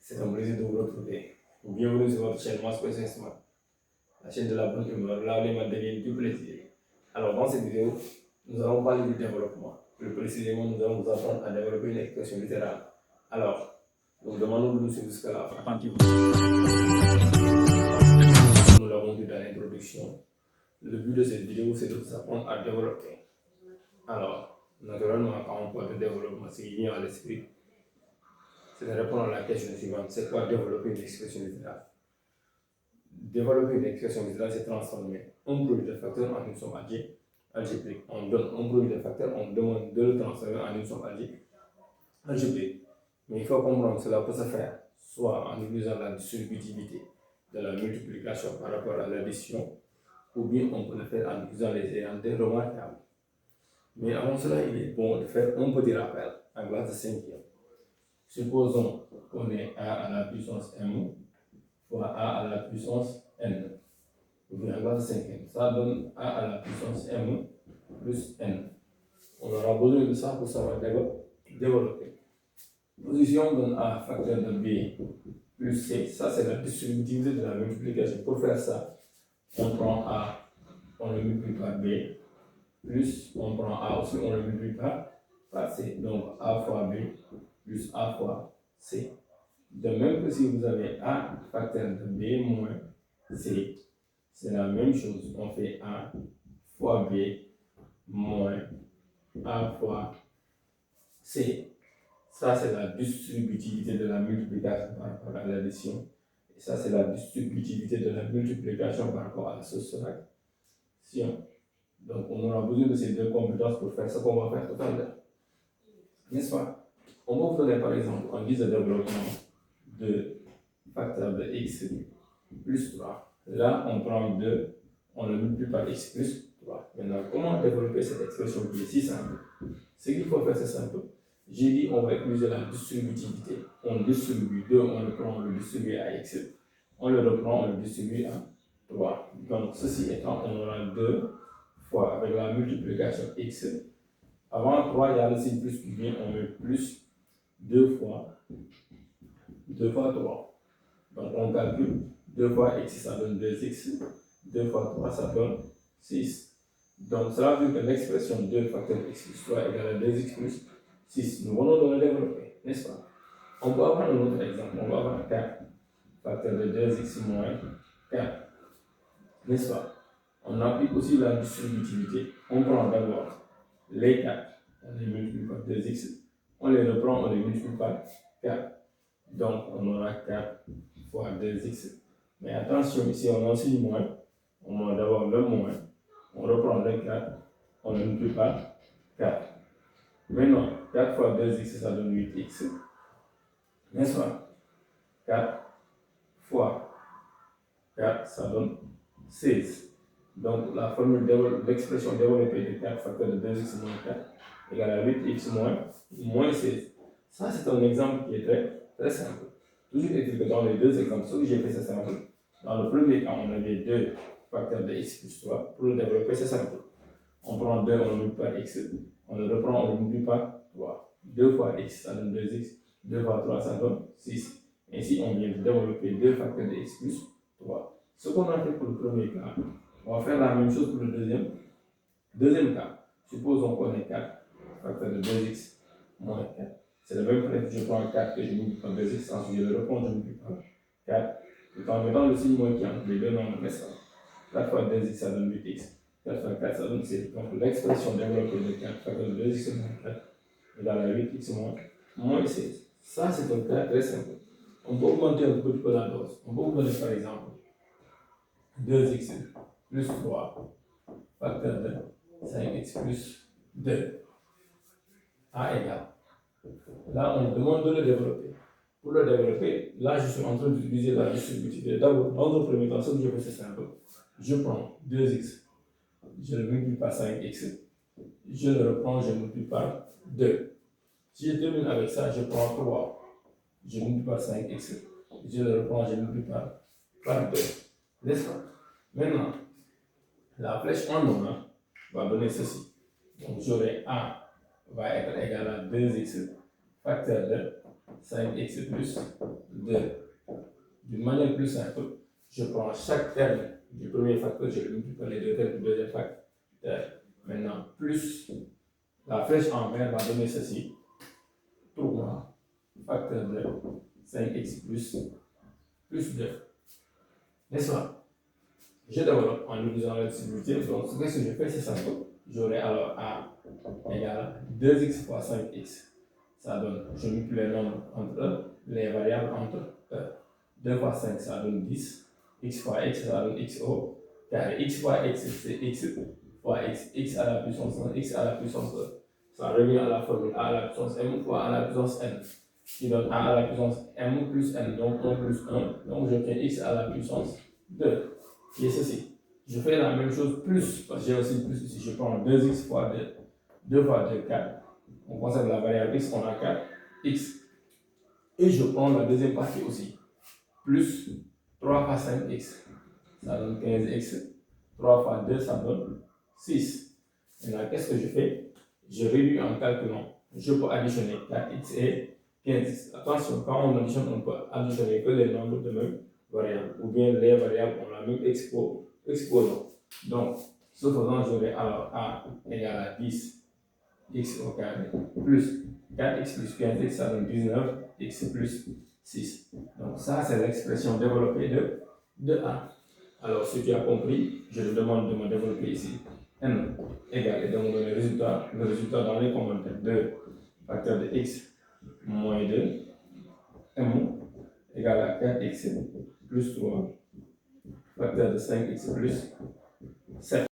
C'est un plaisir de vous retrouver. Bienvenue sur votre chaîne Mass Smart, la chaîne de la bonne humeur, là où les maths deviennent du plaisir. Alors, dans cette vidéo, nous allons parler du développement. Plus précisément, nous allons vous apprendre à développer une expression littérale. Alors, nous demandons de nous suivre jusqu'à la fin. Nous l'avons dit dans l'introduction. Le but de cette vidéo, c'est de vous apprendre à développer. Alors, naturellement, quand on parle de développement, ce qui vient à l'esprit, c'est de répondre à la question suivante. C'est quoi développer une expression littérale? Développer une expression littérale, c'est transformer un produit de facteur en une somme algébrique. On donne un produit de facteur, on demande de le transformer en une somme algébrique. Mais il faut comprendre que cela peut se faire soit en utilisant la distributivité de la multiplication par rapport à l'addition, ou bien on peut le faire en utilisant les égalités remarquables. Mais avant cela, il est bon de faire un petit rappel en classe de 5e. Supposons qu'on ait a à la puissance m fois a à la puissance n. Ou bien en classe de 5e, ça donne a à la puissance m plus n. On aura besoin de ça pour savoir développer. Position donne a facteur de b plus c. Ça, c'est la distributivité de la multiplication. Pour faire ça, on prend a, on le multiplie par b, plus on prend a aussi, on le multiplie par c. Donc a fois b plus a fois c. De même que si vous avez a facteur de b moins c, c'est la même chose. On fait a fois b moins a fois c. Ça, c'est la distributivité de la multiplication par rapport à l'addition. Et ça, c'est la distributivité de la multiplication par rapport à la soustraction. Donc, on aura besoin de ces deux compétences pour faire ce qu'on va faire tout à l'heure. N'est-ce pas? On va vous donner par exemple un guise de développement de facteur de x plus 3. Là, on prend 2, on le multiplie par x plus 3. Maintenant, comment développer cette expression qui est si simple? Ce qu'il faut faire, c'est simple. J'ai dit, on va utiliser la distributivité. On distribue 2, on le prend, on le distribue à x. On le reprend, on le distribue à 3. Donc, ceci étant, on aura 2 fois avec la multiplication x. Avant 3, il y a le signe plus qui vient, on met plus 2 fois 3. Donc, on calcule 2 fois x, ça donne 2x. 2 fois 3, ça donne 6. Donc, cela veut dire que l'expression 2 facteur x plus 3 égale à 2x plus 6. Nous venons de le développer, n'est-ce pas? On peut avoir un autre exemple. On va avoir 4 facteur de 2x moins 4. N'est-ce pas? On applique aussi la distributivité. On prend d'abord les 4, on les multiplie par 2x. On les reprend, on les multiplie par 4. Donc, on aura 4 fois 2x. Mais attention, ici on a aussi moins. On a d'abord le moins. On reprend le 4, on le multiplie par 4. Maintenant, 4 fois 2x, ça donne 8x. N'est-ce pas? 4 fois 4, ça donne 16. Donc, la formule l'expression développée de 4 facteur de 2x moins 4 égale à 8x moins 16. Ça, c'est un exemple qui est très simple. Toujours est-il que dans les deux exemples, ce que j'ai fait, c'est simple. Dans le premier cas, on avait 2 facteurs de x plus 3. Pour le développer, c'est simple. On prend 2, on le multiplie par x. On le reprend, on le multiplie par 3. 2 fois x, ça donne 2x. 2 fois 3, ça donne 6. Ainsi, on vient de développer 2 facteurs de x plus 3. Ce qu'on a fait pour le premier cas, on va faire la même chose pour le deuxième cas. Supposons qu'on ait 4 facteurs de 2x moins 4. C'est le même principe. Je prends 4 que je multiplie par 2x, ensuite je le reprends, je multiplie par 4. Tout en mettant le signe moins qui entre les deux nombres, n'est-ce pas? 4 fois 2x, ça donne 8x. 4 fois 4, ça donne 6. Donc l'expression développée de 4 facteurs de 2x moins 4 égale à 8x moins 6. Ça, c'est un cas très simple. On peut augmenter un petit peu la dose. On peut vous donner par exemple 2x plus 3 facteur de 5x plus 2 a égale. Là, on demande de le développer. Pour le développer, là, je suis en train d'utiliser la distributivité. D'abord, dans un premier temps, ce que je fais, c'est simple. Je prends 2x, je le multiplie par 5x, je le reprends, je le multiplie par 2. Si je termine avec ça, je prends 3, je multiplie par 5x, je le reprends, je le multiplie par 2. N'est-ce pas? Maintenant, la flèche en noir va donner ceci. Donc, j'aurai a va être égal à 2x facteur de 5x plus 2. D'une manière plus simple, je prends chaque terme du premier facteur, je le multiplie par les deux termes du deuxième facteur. Maintenant, plus la flèche en vert va donner ceci. 3 facteur de 5x plus 2. N'est-ce pas? Je développe en utilisant la distributive. Donc, ce que je fais, c'est simple. J'aurai alors A égale 2x fois 5x. Ça donne, je multiplie les nombres entre eux, les variables entre eux. 2 fois 5, ça donne 10. X fois x, ça donne xo. Car x fois x, c'est x fois x. X à la puissance 1, x à la puissance 2. Ça revient à la formule a à la puissance m fois a à la puissance n. Qui donne a à la puissance m plus n, donc 1 plus 1. Donc j'obtiens x à la puissance 2. Qui est ceci. Je fais la même chose plus, parce que j'ai aussi plus ici. Je prends 2x fois 2. 2 fois 2, 4. On conserve la variable x, on a 4. X. Et je prends la deuxième partie aussi. Plus 3 fois 5x. Ça donne 15x. 3 fois 2, ça donne 6. Maintenant, qu'est-ce que je fais? Je réduis en calculant. Je peux additionner 4x et 15x. Attention, quand on additionne, on peut additionner que les nombres de même variable, ou bien les variables ont la même exposant. Donc, ce faisant, j'aurai alors A égale à 10 x au carré plus 4x plus 15x, ça donne 19x plus 6. Donc, ça, c'est l'expression développée de A. Alors, ce que tu as compris, je te demande de me développer ici. N égale, et de me donner le résultat dans les commentaires. 2 facteur de x moins 2, M égale à 4x plus 3 facteur de 5x plus 7.